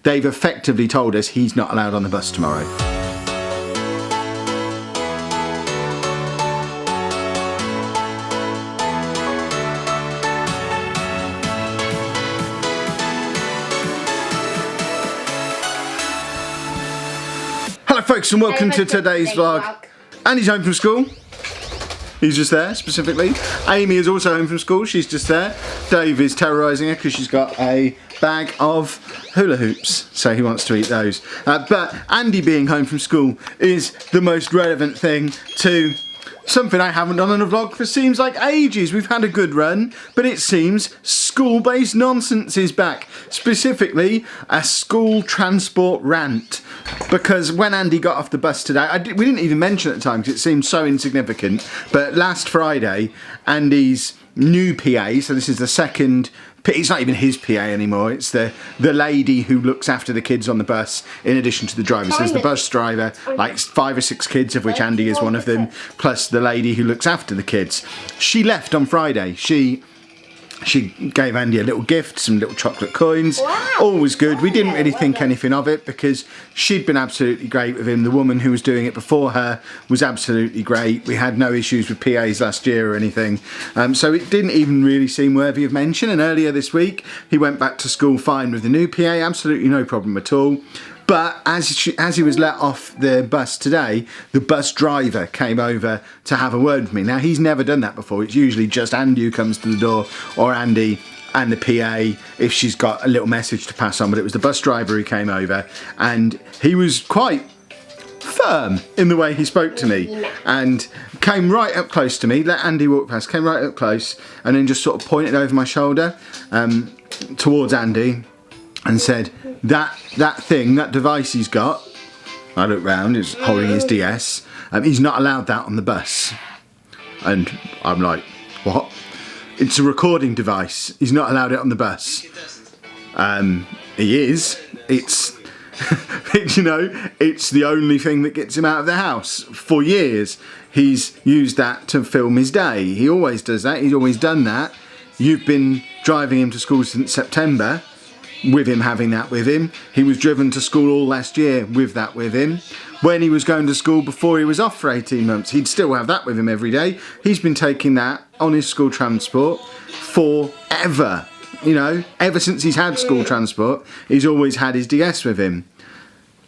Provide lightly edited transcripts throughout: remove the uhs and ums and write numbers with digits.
they've effectively told us he's not allowed on the bus tomorrow. Hello folks and welcome to today's vlog. Andy's home from school. He's just there, specifically. Amy is also home from school, she's just there. Dave is terrorising her because she's got a bag of hula hoops, so he wants to eat those. But Andy being home from school is the most relevant thing to something I haven't done on a vlog for seems like ages. We've had a good run, but it seems school-based nonsense is back. Specifically, a school transport rant. Because when Andy got off the bus today, we didn't even mention it at the time because it seemed so insignificant, but last Friday, Andy's new PA, so this is the second, it's not even his PA anymore, it's the lady who looks after the kids on the bus in addition to the driver. So there's the bus driver, like 5 or 6 kids, of which Andy is one of them, plus the lady who looks after the kids. She left on Friday. She gave Andy a little gift, some little chocolate coins. Wow. All was good. We didn't really think anything of it because she'd been absolutely great with him. The woman who was doing it before her was absolutely great. We had no issues with PAs last year or anything. So it didn't even really seem worthy of mention. And earlier this week, he went back to school fine with the new PA. Absolutely no problem at all. But as he was let off the bus today, the bus driver came over to have a word with me. Now, he's never done that before. It's usually just Andy who comes to the door, or Andy and the PA if she's got a little message to pass on. But it was the bus driver who came over, and he was quite firm in the way he spoke to me and came right up close to me, let Andy walk past, came right up close, and then just sort of pointed over my shoulder towards Andy and said, that thing, that device he's got, I looked round, he's holding his DS, he's not allowed that on the bus. And I'm like, what? It's a recording device, he's not allowed it on the bus. He is, it's, you know, it's the only thing that gets him out of the house. For years, he's used that to film his day. He always does that, he's always done that. You've been driving him to school since September, with him having that with him. He was driven to school all last year with that with him. When he was going to school before he was off for 18 months, he'd still have that with him every day. He's been taking that on his school transport forever. You know, ever since he's had school transport, he's always had his DS with him.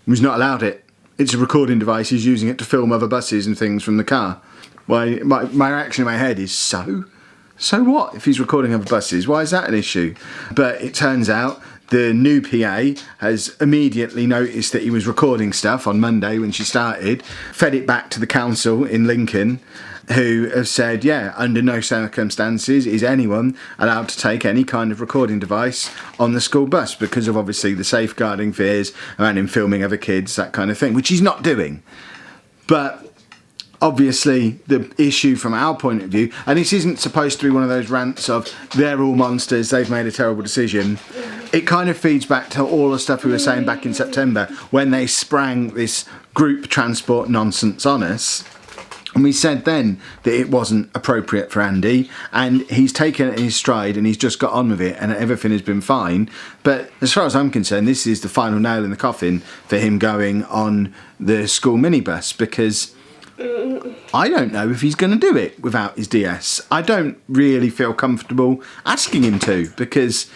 He's not allowed it. It's a recording device, he's using it to film other buses and things from the car. My reaction in my head is, so what if he's recording other buses? Why is that an issue? But it turns out the new PA has immediately noticed that he was recording stuff on Monday when she started, fed it back to the council in Lincoln, who have said, yeah, under no circumstances is anyone allowed to take any kind of recording device on the school bus because of obviously the safeguarding fears around him filming other kids, that kind of thing, which he's not doing. But obviously the issue from our point of view, and this isn't supposed to be one of those rants of they're all monsters, they've made a terrible decision, it kind of feeds back to all the stuff we were saying back in September when they sprang this group transport nonsense on us. And we said then that it wasn't appropriate for Andy, and he's taken it in his stride and he's just got on with it and everything has been fine. But as far as I'm concerned, this is the final nail in the coffin for him going on the school minibus, because I don't know if he's going to do it without his DS. I don't really feel comfortable asking him to, because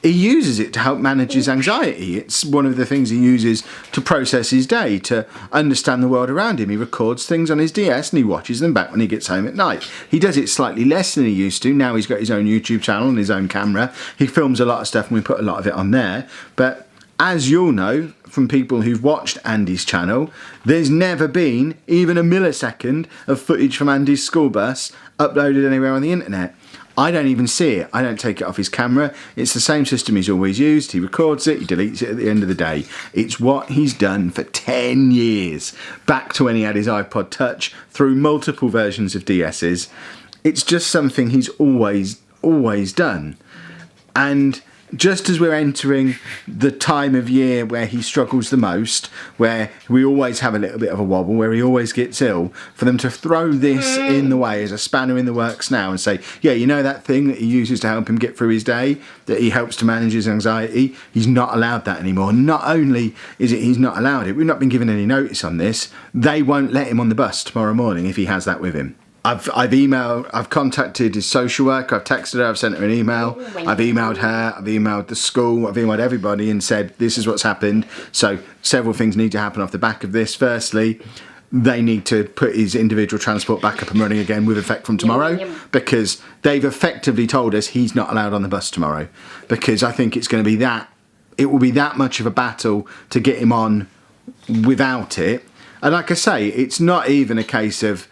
he uses it to help manage his anxiety. It's one of the things he uses to process his day, to understand the world around him. He records things on his DS and he watches them back when he gets home at night. He does it slightly less than he used to. Now he's got his own YouTube channel and his own camera. He films a lot of stuff and we put a lot of it on there. But as you'll know from people who've watched Andy's channel, there's never been even a millisecond of footage from Andy's school bus uploaded anywhere on the internet. I don't even see it. I don't take it off his camera. It's the same system he's always used. He records it, he deletes it at the end of the day. It's what he's done for 10 years, back to when he had his iPod Touch, through multiple versions of DS's. It's just something he's always done. And just as we're entering the time of year where he struggles the most, where we always have a little bit of a wobble, where he always gets ill, for them to throw this in the way as a spanner in the works now and say, yeah, you know that thing that he uses to help him get through his day, that he helps to manage his anxiety, he's not allowed that anymore. Not only is it he's not allowed it, we've not been given any notice on this, they won't let him on the bus tomorrow morning if he has that with him. I've contacted his social worker, I've texted her, I've sent her an email, I've emailed her, I've emailed the school, I've emailed everybody and said this is what's happened. So several things need to happen off the back of this. Firstly, they need to put his individual transport back up and running again with effect from tomorrow, because they've effectively told us he's not allowed on the bus tomorrow, because I think it will be that much of a battle to get him on without it. And like I say, it's not even a case of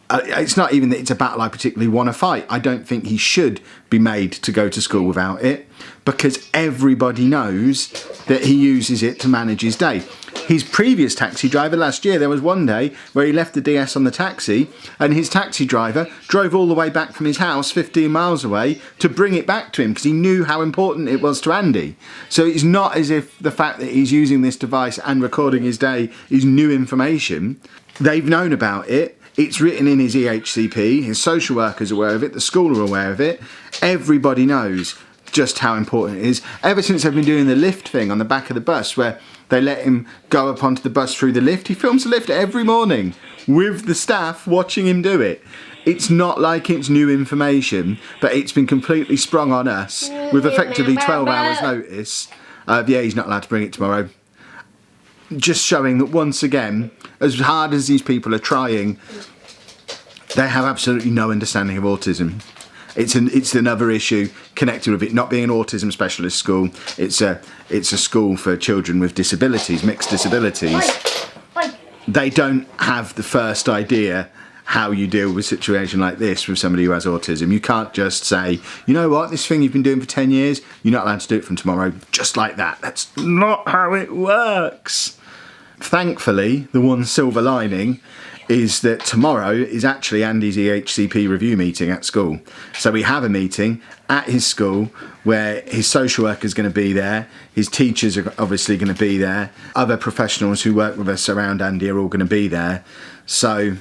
it's not even that it's a battle I particularly want to fight. I don't think he should be made to go to school without it, because everybody knows that he uses it to manage his day. His previous taxi driver last year, there was one day where he left the DS on the taxi and his taxi driver drove all the way back from his house 15 miles away to bring it back to him, because he knew how important it was to Andy. So it's not as if the fact that he's using this device and recording his day is new information. They've known about it. It's written in his EHCP, his social worker's aware of it, the school are aware of it. Everybody knows just how important it is. Ever since they've been doing the lift thing on the back of the bus, where they let him go up onto the bus through the lift, he films the lift every morning with the staff watching him do it. It's not like it's new information, but it's been completely sprung on us with effectively 12 hours notice. Yeah, he's not allowed to bring it tomorrow. Just showing that once again, as hard as these people are trying, they have absolutely no understanding of autism. It's another issue connected with it not being an autism specialist school. It's a school for children with disabilities, mixed disabilities. They don't have the first idea how you deal with a situation like this with somebody who has autism. You can't just say, you know what, this thing you've been doing for 10 years, you're not allowed to do it from tomorrow, just like that. That's not how it works. Thankfully, the one silver lining is that tomorrow is actually Andy's EHCP review meeting at school. So we have a meeting at his school where his social worker is going to be there, his teachers are obviously going to be there, other professionals who work with us around Andy are all going to be there. So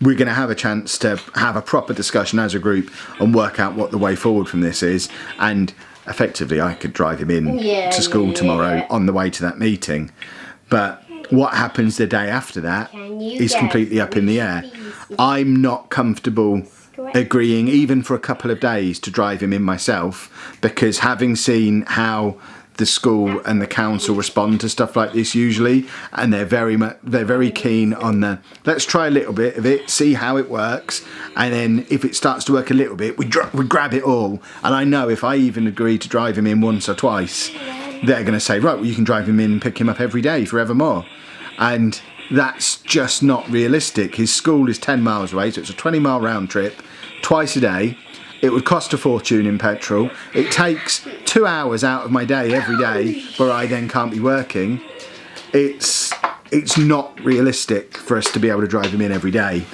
we're going to have a chance to have a proper discussion as a group and work out what the way forward from this is. And effectively, I could drive him in to school tomorrow on the way to that meeting. But what happens the day after that is completely up in the air. I'm not comfortable agreeing, even for a couple of days, to drive him in myself, because having seen how the school and the council respond to stuff like this usually, and they're very keen on the let's try a little bit of it, see how it works, and then if it starts to work a little bit, we grab it all. And I know if I even agree to drive him in once or twice, they're going to say, right, well, you can drive him in and pick him up every day forevermore. And that's just not realistic. His school is 10 miles away, so it's a 20-mile round trip twice a day. It would cost a fortune in petrol. It takes 2 hours out of my day every day where I then can't be working. It's not realistic for us to be able to drive him in every day.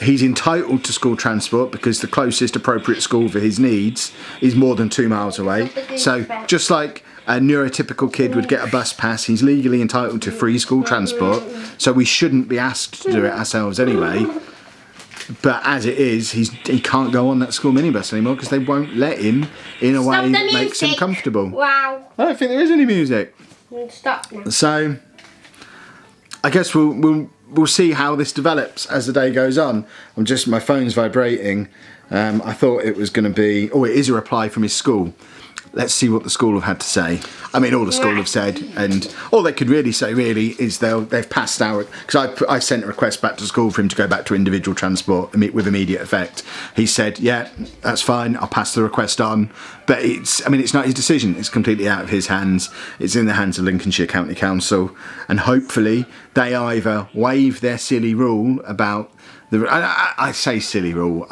He's entitled to school transport because the closest appropriate school for his needs is more than 2 miles away. So just like a neurotypical kid would get a bus pass, he's legally entitled to free school transport. So we shouldn't be asked to do it ourselves anyway. But as it is, he can't go on that school minibus anymore because they won't let him in a way that makes him comfortable. Wow. I don't think there is any music. Stop now. So I guess we'll see how this develops as the day goes on. My phone's vibrating. I thought it was going to be, it is a reply from his school. Let's see what the school have had to say. I mean, all the school have said, and all they could really say is they've passed our, because I sent a request back to school for him to go back to individual transport with immediate effect. He said, yeah, that's fine, I'll pass the request on. But it's not his decision, it's completely out of his hands. It's in the hands of Lincolnshire County Council, and hopefully they either waive their silly rule about I say silly rule,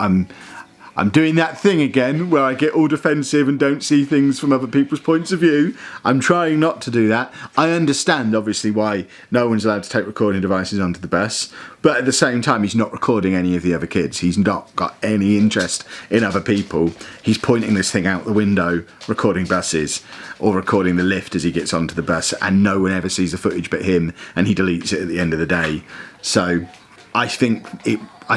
I'm doing that thing again where I get all defensive and don't see things from other people's points of view. I'm trying not to do that. I understand, obviously, why no one's allowed to take recording devices onto the bus, but at the same time, he's not recording any of the other kids. He's not got any interest in other people. He's pointing this thing out the window, recording buses, or recording the lift as he gets onto the bus, and no one ever sees the footage but him, and he deletes it at the end of the day. So I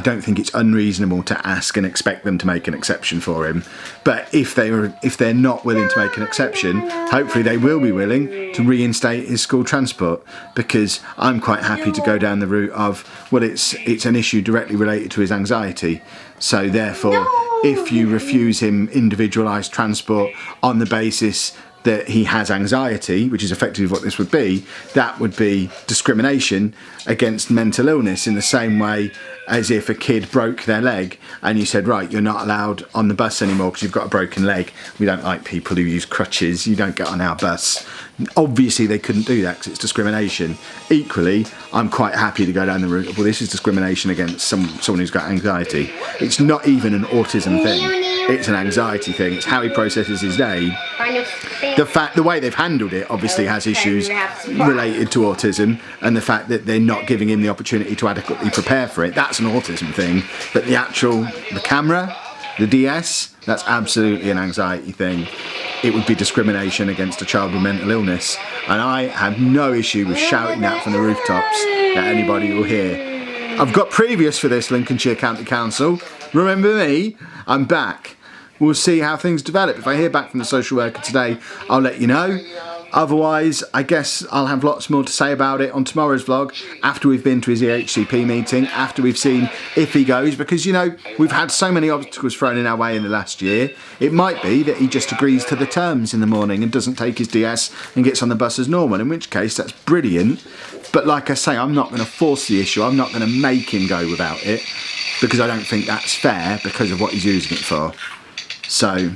don't think it's unreasonable to ask and expect them to make an exception for him. But if they're not willing to make an exception, hopefully they will be willing to reinstate his school transport, because I'm quite happy to go down the route of, well, it's an issue directly related to his anxiety. So therefore, if you refuse him individualised transport on the basis that he has anxiety, which is effectively what this would be, that would be discrimination against mental illness, in the same way as if a kid broke their leg and you said, right, you're not allowed on the bus anymore because you've got a broken leg. We don't like people who use crutches. You don't get on our bus. Obviously, they couldn't do that because it's discrimination. Equally, I'm quite happy to go down the route of, well, this is discrimination against someone who's got anxiety. It's not even an autism thing. It's an anxiety thing. It's how he processes his day. The way they've handled it obviously has issues related to autism, and the fact that they're not giving him the opportunity to adequately prepare for it, that's an autism thing. But the camera, the DS, that's absolutely an anxiety thing. It would be discrimination against a child with mental illness, and I have no issue with shouting that from the rooftops that anybody will hear. I've got previous for this, Lincolnshire County Council. Remember me? I'm back. We'll see how things develop. If I hear back from the social worker today, I'll let you know. Otherwise, I guess I'll have lots more to say about it on tomorrow's vlog, after we've been to his EHCP meeting, after we've seen if he goes, because, you know, we've had so many obstacles thrown in our way in the last year. It might be that he just agrees to the terms in the morning and doesn't take his DS and gets on the bus as normal, in which case that's brilliant. But like I say, I'm not going to force the issue. I'm not going to make him go without it, because I don't think that's fair because of what he's using it for. So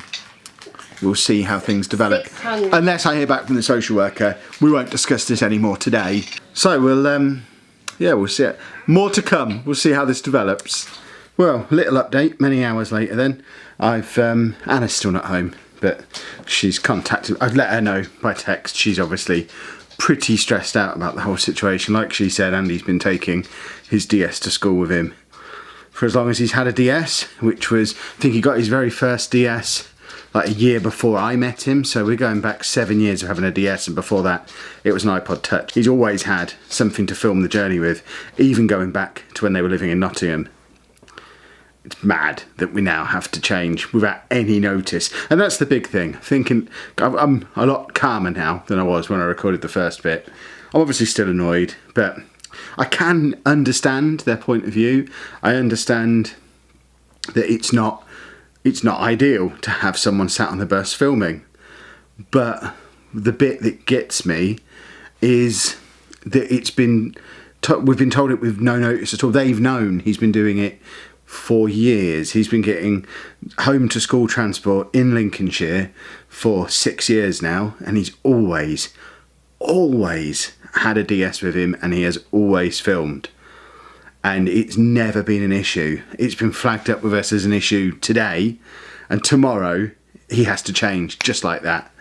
we'll see how things develop. Unless I hear back from the social worker, we won't discuss this anymore today. So we'll see it. More to come. We'll see how this develops. Well, little update. Many hours later, then Anna's still not home, but she's contacted. I've let her know by text. She's obviously pretty stressed out about the whole situation. Like she said, Andy's been taking his DS to school with him for as long as he's had a DS, which was, I think he got his very first DS like a year before I met him, so we're going back 7 years of having a DS, and before that it was an iPod Touch. He's always had something to film the journey with, even going back to when they were living in Nottingham. It's mad that we now have to change without any notice, and that's the big thing. Thinking I'm a lot calmer now than I was when I recorded the first bit. I'm obviously still annoyed, but I can understand their point of view. I understand that it's not ideal to have someone sat on the bus filming, but the bit that gets me is that we've been told it with no notice at all. They've known he's been doing it for years. He's been getting home to school transport in Lincolnshire for 6 years now, and he's always had a DS with him, and he has always filmed, and it's never been an issue. It's been flagged up with us as an issue today, and tomorrow he has to change just like that,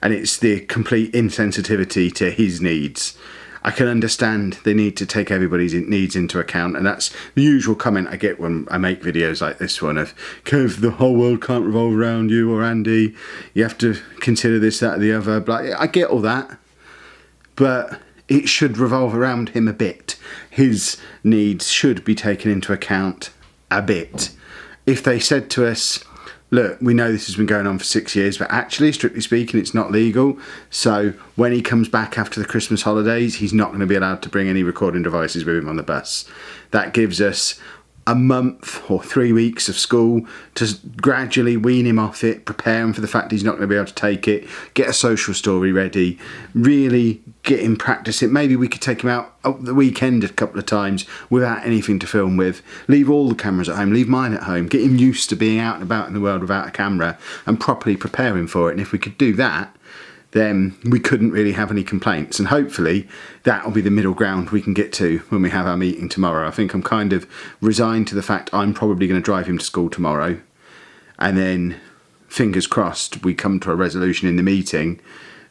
and it's the complete insensitivity to his needs. I can understand they need to take everybody's needs into account, and that's the usual comment I get when I make videos like this one of, Kev, the whole world can't revolve around you or Andy, you have to consider this, that or the other. But I get all that, but it should revolve around him a bit. His needs should be taken into account a bit. If they said to us, look, we know this has been going on for 6 years, but actually, strictly speaking, it's not legal, so when he comes back after the Christmas holidays, he's not going to be allowed to bring any recording devices with him on the bus. That gives us a month or 3 weeks of school to gradually wean him off it, prepare him for the fact he's not going to be able to take it, get a social story ready, really get him practice it. Maybe we could take him out at the weekend a couple of times without anything to film with, leave all the cameras at home, leave mine at home, get him used to being out and about in the world without a camera, and properly prepare him for it. And if we could do that, then we couldn't really have any complaints, and hopefully that'll be the middle ground we can get to when we have our meeting tomorrow. I think I'm kind of resigned to the fact I'm probably going to drive him to school tomorrow, and then fingers crossed we come to a resolution in the meeting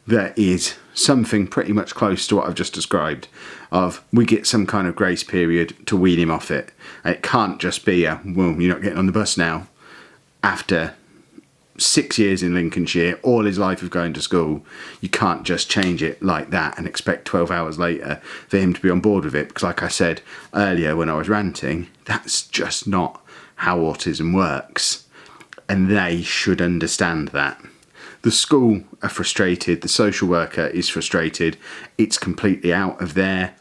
that is something pretty much close to what I've just described, of we get some kind of grace period to wean him off it. And it can't just be well, you're not getting on the bus now. After 6 years in Lincolnshire, all his life of going to school, you can't just change it like that and expect 12 hours later for him to be on board with it, because like I said earlier when I was ranting, that's just not how autism works, and they should understand that. The school are frustrated, the social worker is frustrated. It's completely out of their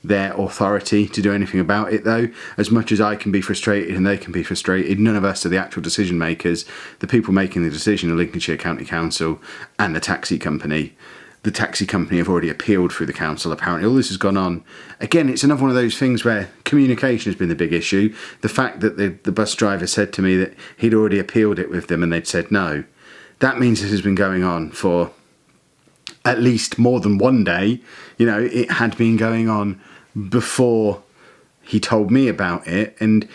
authority to do anything about it, though. As much as I can be frustrated and they can be frustrated, none of us are the actual decision makers. The people making the decision are Lincolnshire County Council and the taxi company. The taxi company have already appealed through the council, apparently. All this has gone on. Again, it's another one of those things where communication has been the big issue. The fact that the bus driver said to me that he'd already appealed it with them and they'd said no. That means this has been going on for at least more than one day. You know, it had been going on before he told me about it. And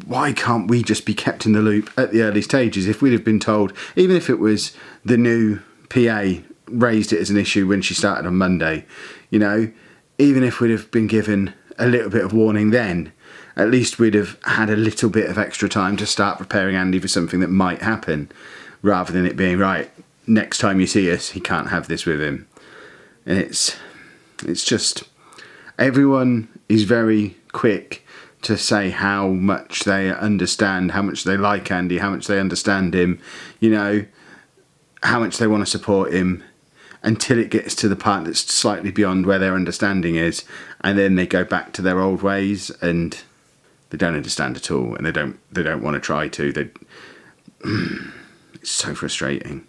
why can't we just be kept in the loop at the early stages? If we'd have been told, even if it was the new PA raised it as an issue when she started on Monday, you know, even if we'd have been given a little bit of warning then, at least we'd have had a little bit of extra time to start preparing Andy for something that might happen, rather than it being, right, next time you see us, he can't have this with him. And it's just, everyone is very quick to say how much they understand, how much they like Andy, how much they understand him, you know, how much they want to support him, until it gets to the part that's slightly beyond where their understanding is, and then they go back to their old ways and they don't understand at all, and they don't want to try to. It's so frustrating.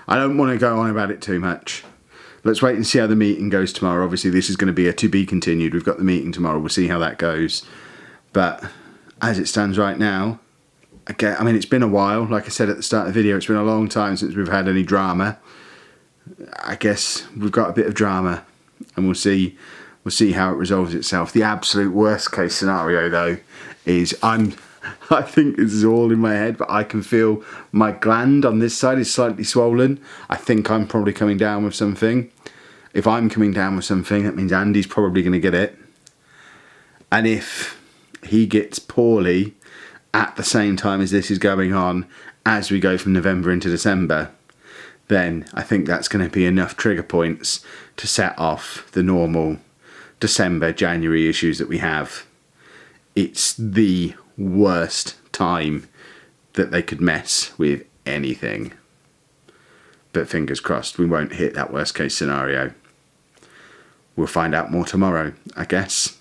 I don't want to go on about it too much. Let's wait and see how the meeting goes tomorrow. Obviously, this is going to be a to be continued. We've got the meeting tomorrow. We'll see how that goes. But as it stands right now, okay, I mean, it's been a while. Like I said at the start of the video, it's been a long time since we've had any drama. I guess we've got a bit of drama, and we'll see how it resolves itself. The absolute worst case scenario, though, is I think this is all in my head, but I can feel my gland on this side is slightly swollen. I think I'm probably coming down with something. If I'm coming down with something, that means Andy's probably going to get it. And if he gets poorly at the same time as this is going on, as we go from November into December, then I think that's going to be enough trigger points to set off the normal December, January issues that we have. It's the worst time that they could mess with anything. But fingers crossed, we won't hit that worst case scenario. We'll find out more tomorrow, I guess.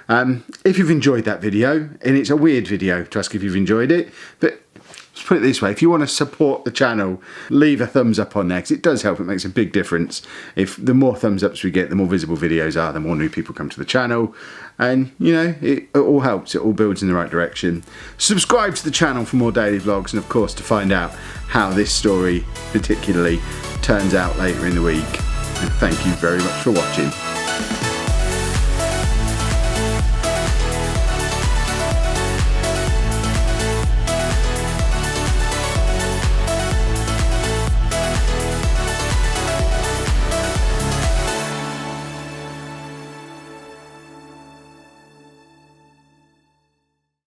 If you've enjoyed that video, and it's a weird video to ask if you've enjoyed it, but let's put it this way, if you want to support the channel, leave a thumbs up on there, because it does help. It makes a big difference. If the more thumbs ups we get, the more visible videos are, the more new people come to the channel, and you know, it all helps. It all builds in the right direction. Subscribe to the channel for more daily vlogs, and of course to find out how this story particularly turns out later in the week. And thank you very much for watching.